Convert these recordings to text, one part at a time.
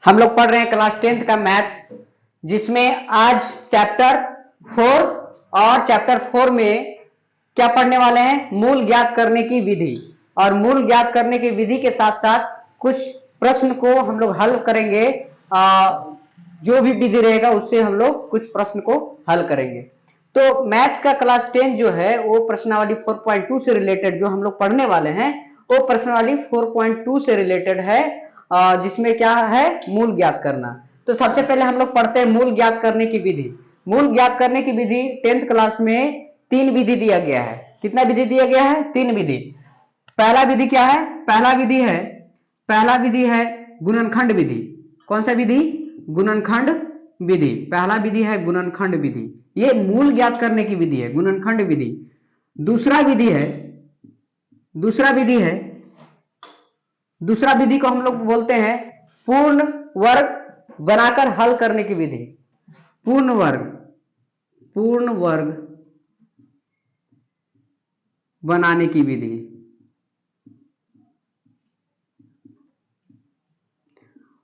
हम लोग पढ़ रहे हैं क्लास 10th का मैथ्स, जिसमें आज चैप्टर 4 और चैप्टर 4 में क्या पढ़ने वाले हैं, मूल ज्ञात करने की विधि। और मूल ज्ञात करने की विधि के साथ साथ कुछ प्रश्न को हम लोग हल करेंगे। जो भी विधि रहेगा उससे हम लोग कुछ प्रश्न को हल करेंगे। तो मैथ्स का क्लास 10 जो है वो प्रश्नावली 4.2 से रिलेटेड जो हम लोग पढ़ने वाले हैं वो प्रश्नावली 4.2 से रिलेटेड है, जिसमें क्या है, मूल ज्ञात करना। तो सबसे पहले हम लोग पढ़ते हैं मूल ज्ञात करने की विधि। मूल ज्ञात करने की विधि 10th क्लास में 3 विधि दिया गया है। कितना विधि दिया गया है? 3 विधि। पहला विधि क्या है? पहला विधि है गुणनखंड विधि। कौन सा विधि? गुणनखंड विधि। पहला विधि है गुणनखंड विधि। ये मूल ज्ञात करने की विधि है, गुणनखंड विधि। दूसरा विधि को हम लोग बोलते हैं पूर्ण वर्ग बनाकर हल करने की विधि। पूर्ण वर्ग बनाने की विधि।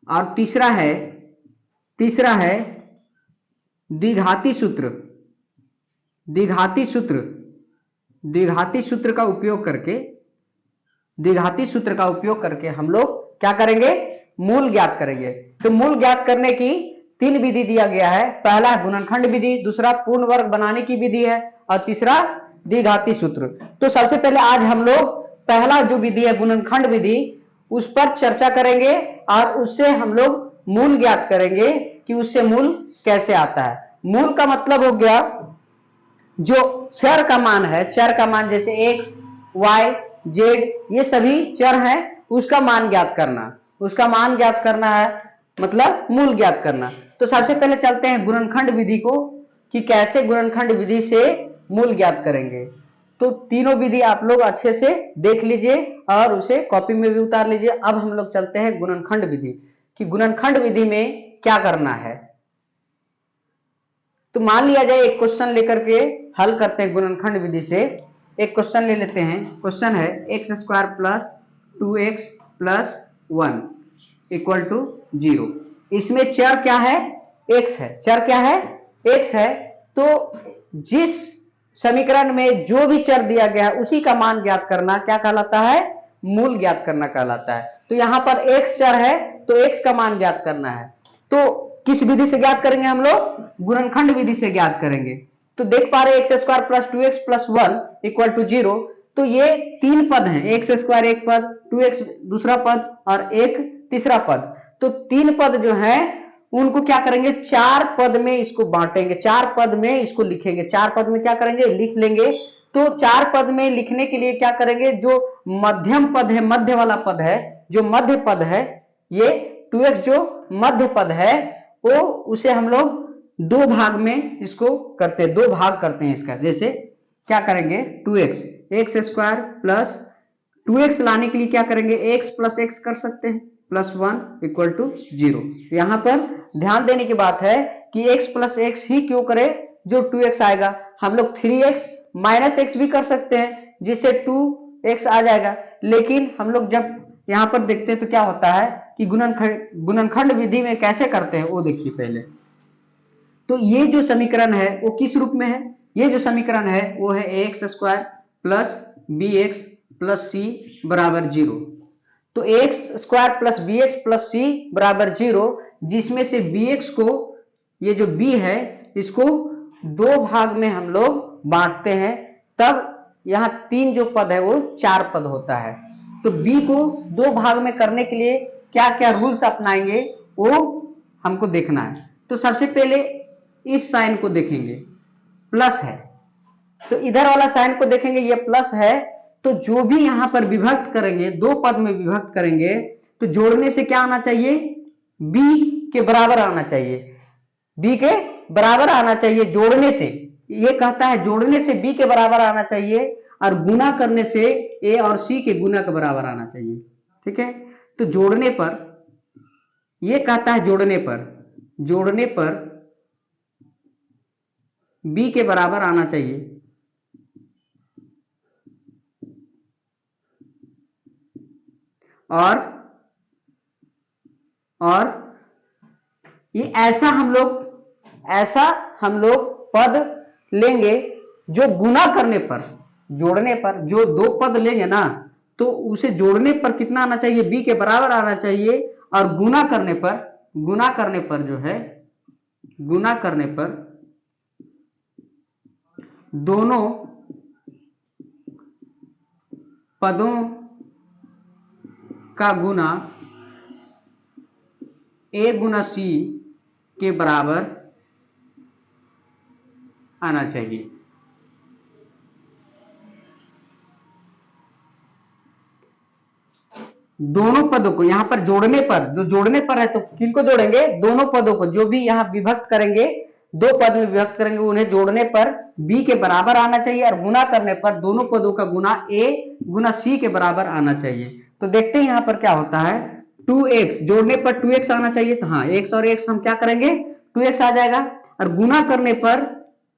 और तीसरा है द्विघाती सूत्र का उपयोग करके हम लोग क्या करेंगे? मूल ज्ञात करेंगे। तो मूल ज्ञात करने की 3 विधि दिया गया है। पहला गुणनखंड विधि, दूसरा पूर्ण वर्ग बनाने की विधि है और तीसरा द्विघाती सूत्र। तो सबसे पहले आज हम लोग पहला जो विधि है गुणनखंड विधि उस पर चर्चा करेंगे और उससे हम लोग मूल ज्ञात करेंगे कि उससे मूल कैसे आता है। मूल का मतलब हो गया जो चर का मान जैसे x, y, z ये सभी चर हैं, उसका मान ज्ञात करना है, मतलब मूल ज्ञात करना। तो सबसे पहले चलते हैं गुणनखंड विधि को कि कैसे गुणनखंड विधि से मूल ज्ञात करेंगे। तो तीनों विधि आप लोग अच्छे से देख लीजिए और उसे कॉपी में भी उतार लीजिए। अब हम लोग चलते हैं गुणनखंड विधि कि गुणनखंड विधि में क्या करना है। तो मान लिया जाए एक क्वेश्चन लेकर के हल करते हैं गुणनखंड विधि से। एक क्वेश्चन ले लेते हैं। क्वेश्चन है x² plus 2x plus 1 equal to 0। इसमें चर क्या है? x है। x है। तो जिस समीकरण में जो भी चर दिया गया है उसी का मान ज्ञात करना क्या कहलाता है? मूल ज्ञात करना कहलाता है। तो यहां पर x चर है तो x का मान ज्ञात करना है। तो किस विधि से ज्ञात करेंगे हम लोग? गुणनखंड विधि से ज्ञात करेंगे। तो देख पा रहे x² plus 2x plus 1 equal to 0। तो ये 3 पद हैं, x² एक पद, 2x दूसरा पद और एक तीसरा पद। तो 3 पद जो हैं उनको क्या करेंगे? 4 पद में इसको बांटेंगे, 4 पद में इसको लिखेंगे। 4 पद में क्या करेंगे? लिख लेंगे। तो 4 पद में लिखने के लिए क्या करेंगे? जो मध्यम पद है, मध्य वाला पद है, जो मध्य पद है, ये 2x जो मध्य पद है वो उसे हम लोग 2 भाग में इसको करते हैं, 2 भाग करते हैं इसका। जैसे क्या करेंगे? 2x x² प्लस 2x लाने के लिए क्या करेंगे? x प्लस x कर सकते हैं प्लस 1 इक्वल टू 0। यहां पर ध्यान देने की बात है कि x प्लस x ही क्यों करे, जो 2x आएगा। हम लोग 3x माइनस x भी कर सकते हैं जिससे 2x आ जाएगा। लेकिन हम लोग जब यहां पर देखते हैं तो क्या होता है कि गुणनखंड विधि में कैसे करते हैं वो देखिए पहले। तो ये जो समीकरण है वो किस रूप में है? ये जो समीकरण है वो है ax² plus bx plus c बराबर 0। तो x² plus bx plus c बराबर 0, जिसमें से bx को, ये जो b है, इसको 2 भाग में हम लोग बांटते हैं, तब यहां 3 जो पद है वो 4 पद होता है। तो b को 2 भाग में करने के लिए क्या क्या रूल्स अपनाएंगे वो हमको देखना है। तो सबसे पहले इस साइन को देखेंगे, प्लस है, तो इधर वाला साइन को देखेंगे, ये प्लस है। तो जो भी यहां पर विभक्त करेंगे, 2 पद में विभक्त करेंगे, तो जोड़ने से क्या आना चाहिए? b के बराबर आना चाहिए। b के बराबर आना चाहिए जोड़ने से। ये कहता है जोड़ने से b के बराबर आना चाहिए और गुना करने से a और c के गुना के बराबर आना चाहिए। ठीक है। तो जोड़ने पर, ये कहता है जोड़ने पर b के बराबर आना चाहिए और ये ऐसा हम लोग पद लेंगे जो गुना करने पर, जोड़ने पर जो दो पद लेंगे ना, तो उसे जोड़ने पर कितना आना चाहिए, b के बराबर आना चाहिए, और गुना करने पर जो है, गुना करने पर दोनों पदों का गुना a गुना c के बराबर आना चाहिए। दोनों पदों को यहां पर जोड़ने पर, जो जोड़ने पर है तो किनको जोड़ेंगे, दोनों पदों को, जो भी यहां विभक्त करेंगे, दो पद में विभक्त करेंगे, उन्हें जोड़ने पर b के बराबर आना चाहिए, और गुना करने पर दोनों पदों का गुना a गुना c के बराबर आना चाहिए। तो देखते हैं यहां पर क्या होता है, 2x जोड़ने पर 2x आना चाहिए, तो हाँ x और x हम क्या करेंगे, 2x आ जाएगा, और गुना करने पर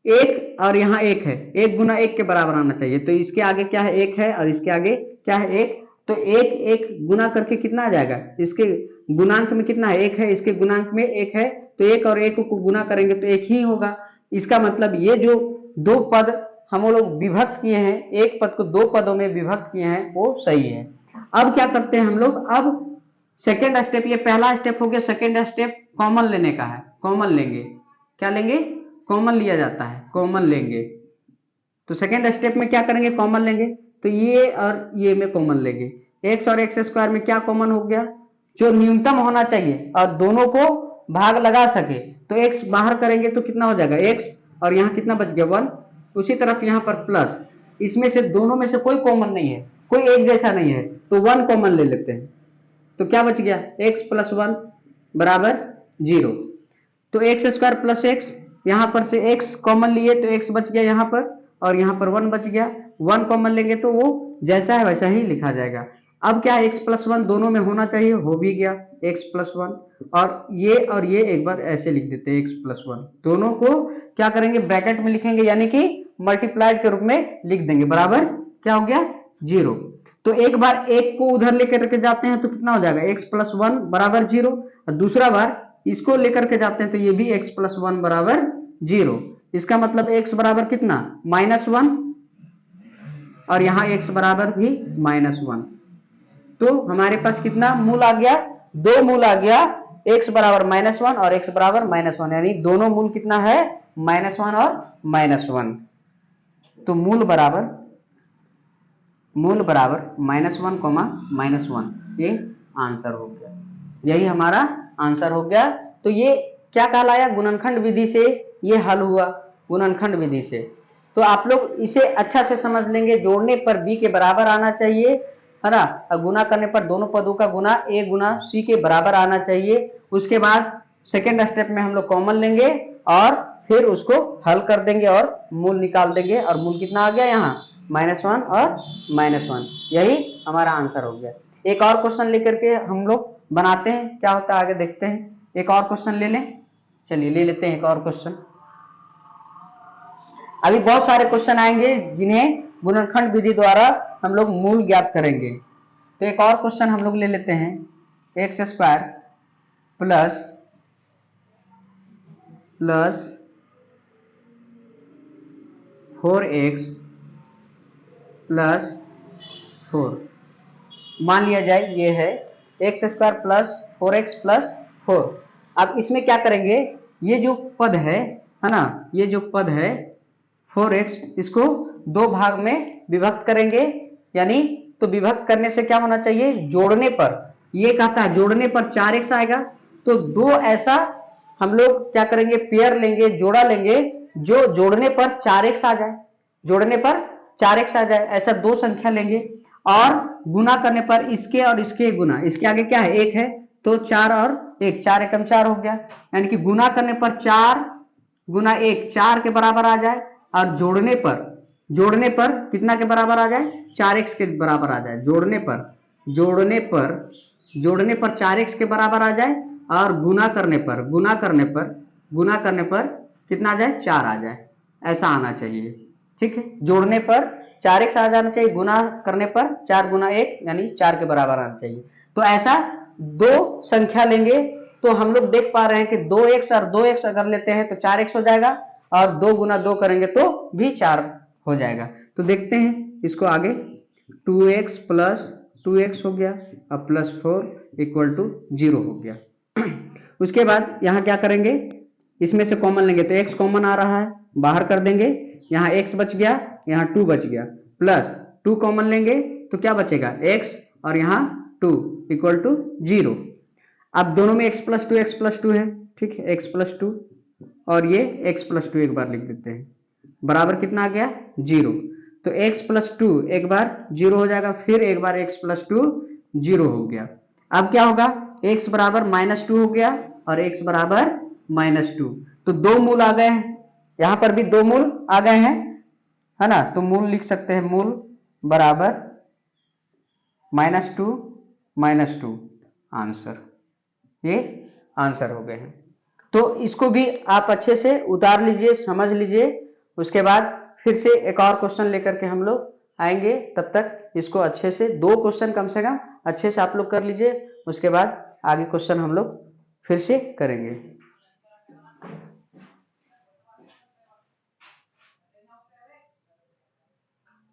एक और यहाँ एक है, एक गुना एक के बराबर आना चाहिए, तो इसके आगे क्या है, एक है, और इसके आगे क्या है, एक, तो एक एक गुना करके कितना आ जाएगा, इसके गुणांक में कितना है, एक है, इसके गुणांक में एक है, तो एक और एक को गुना करेंगे तो एक ही होगा। इसका मतलब ये जो दो पद हम लोग विभक्त किए हैं, एक पद को दो पदों में विभक्त किए हैं, वो सही है। अब क्या करते हैं हम लोग, अब सेकेंड स्टेप, ये पहला स्टेप हो गया, सेकेंड स्टेप कॉमन लेने का है, कॉमन लेंगे, क्या लेंगे, कॉमन लिया जाता है, कॉमन लेंगे। तो सेकेंड स्टेप में क्या करेंगे, कॉमन लेंगे, तो ये और ये में कॉमन लेंगे, x और x स्क्वायर में क्या कॉमन हो गया, जो न्यूनतम होना चाहिए और दोनों को भाग लगा सके, तो x बाहर करेंगे तो कितना हो जाएगा, x, और यहाँ कितना बच गया, 1। उसी तरह से यहाँ पर प्लस, इसमें से दोनों में से कोई कॉमन नहीं है, कोई एक जैसा नहीं है, तो 1 कॉमन ले लेते हैं, तो क्या बच गया, x प्लस 1 बराबर 0। तो x स्क्वायर प्लस x, यहां पर से x कॉमन लिए तो x बच गया यहाँ पर, और यहाँ पर 1 बच गया, 1 कॉमन लेंगे तो वो जैसा है वैसा ही लिखा जाएगा। अब क्या है, x प्लस 1 दोनों में होना चाहिए, हो भी गया, x प्लस 1, और ये एक बार ऐसे लिख देते हैं, x प्लस 1, दोनों को क्या करेंगे, ब्रैकेट में लिखेंगे, यानी कि मल्टीप्लाइड के रूप में लिख देंगे, बराबर क्या हो गया, 0। तो एक बार एक को उधर लेकर के जाते हैं तो कितना हो जाएगा, x प्लस 1 बराबर 0, और दूसरा बार इसको लेकर के जाते हैं तो ये भी x प्लस 1 बराबर 0। इसका मतलब x बराबर कितना, -1, और यहाँ x बराबर भी -1। तो हमारे पास कितना मूल आ गया, दो मूल आ गया, x बराबर -1 और x बराबर -1, यानी दोनों मूल कितना है, -1 और -1। तो मूल बराबर -1, -1, ये आंसर हो गया, यही हमारा आंसर हो गया। तो ये क्या कहलाया, गुणनखंड विधि से ये हल हुआ, गुणनखंड विधि से। तो आप लोग इसे अच्छा से समझ लेंगे, जोड़ने पर b के बराबर आना चाहिए, है ना, और गुना करने पर दोनों पदों का गुना a गुना c के बराबर आना चाहिए। उसके बाद सेकेंड स्टेप में हम लोग कॉमन लेंगे और फिर उसको हल कर देंगे और मूल निकाल देंगे, और मूल कितना आ गया यहाँ, -1 और -1, यही हमारा आंसर हो गया। एक और क्वेश्चन लेकर के हम लोग बनाते हैं, क्या होता है आगे देखते हैं। एक और क्वेश्चन ले लें, चलिए ले लेते हैं एक और क्वेश्चन। अभी बहुत सारे क्वेश्चन आएंगे जिन्हें गुणनखंड विधि द्वारा हम लोग मूल ज्ञात करेंगे। तो एक और क्वेश्चन हम लोग ले लेते हैं, x square plus 4x plus 4, मान लिया जाए ये है x square plus 4x plus 4। अब इसमें क्या करेंगे, ये जो पद है ना, ये जो पद है 4x, इसको दो भाग में विभक्त करेंगे, यानी तो विभक्त करने से क्या होना चाहिए, जोड़ने पर, ये कहता है जोड़ने पर 4x आएगा, तो दो ऐसा हम लोग क्या करेंगे, पेयर लेंगे, जोड़ा लेंगे, जो जोड़ने पर 4x आ जाए, जोड़ने पर 4x आ जाए, ऐसा दो संख्या लेंगे, और गुना करने पर इसके और इसके गुना, इसके आगे क्या है, एक है, तो 4 और 1, 4 एकम 4 हो गया, यानी कि गुना करने पर 4 गुना 1 4 के बराबर आ जाए, और जोड़ने पर कितना के बराबर आ जाए, 4x के बराबर आ जाए, जोड़ने पर 4x के बराबर आ जाए, और गुना करने पर कितना आ जाए, 4 आ जाए, ऐसा आना चाहिए। ठीक है, जोड़ने पर 4x आ जाना चाहिए, गुना करने पर 4 गुना 1 यानी 4 के बराबर आना चाहिए। तो ऐसा दो संख्या लेंगे, तो हम लोग देख पा रहे हैं कि 2x और 2x अगर लेते हैं तो 4x हो जाएगा, और 2 गुना 2 करेंगे तो भी 4 हो जाएगा। तो देखते हैं इसको आगे, 2x प्लस 2x हो गया और प्लस 4 इक्वल टू 0 हो गया। उसके बाद यहाँ क्या करेंगे, इसमें से कॉमन लेंगे तो x कॉमन आ रहा है, बाहर कर देंगे, यहाँ x बच गया, यहाँ 2 बच गया, प्लस 2 कॉमन लेंगे तो क्या बचेगा x और यहाँ 2 इक्वल टू 0। अब दोनों में x प्लस 2 है, ठीक है, x प्लस 2 और ये x प्लस 2 एक बार लिख देते हैं, बराबर कितना आ गया 0। तो x प्लस 2 एक बार 0 हो जाएगा, फिर एक बार x प्लस 2 0 हो गया। अब क्या होगा, x बराबर -2 हो गया और x बराबर -2, तो दो मूल आ गए हैं, यहां पर भी दो मूल आ गए हैं, है ना। तो मूल लिख सकते हैं, मूल बराबर -2 आंसर, ये आंसर हो गए हैं। तो इसको भी आप अच्छे से उतार लीजिए, समझ लीजिए, उसके बाद फिर से एक और क्वेश्चन लेकर के हम लोग आएंगे। तब तक इसको अच्छे से 2 क्वेश्चन कम से कम अच्छे से आप लोग कर लीजिए, उसके बाद आगे क्वेश्चन हम लोग फिर से करेंगे।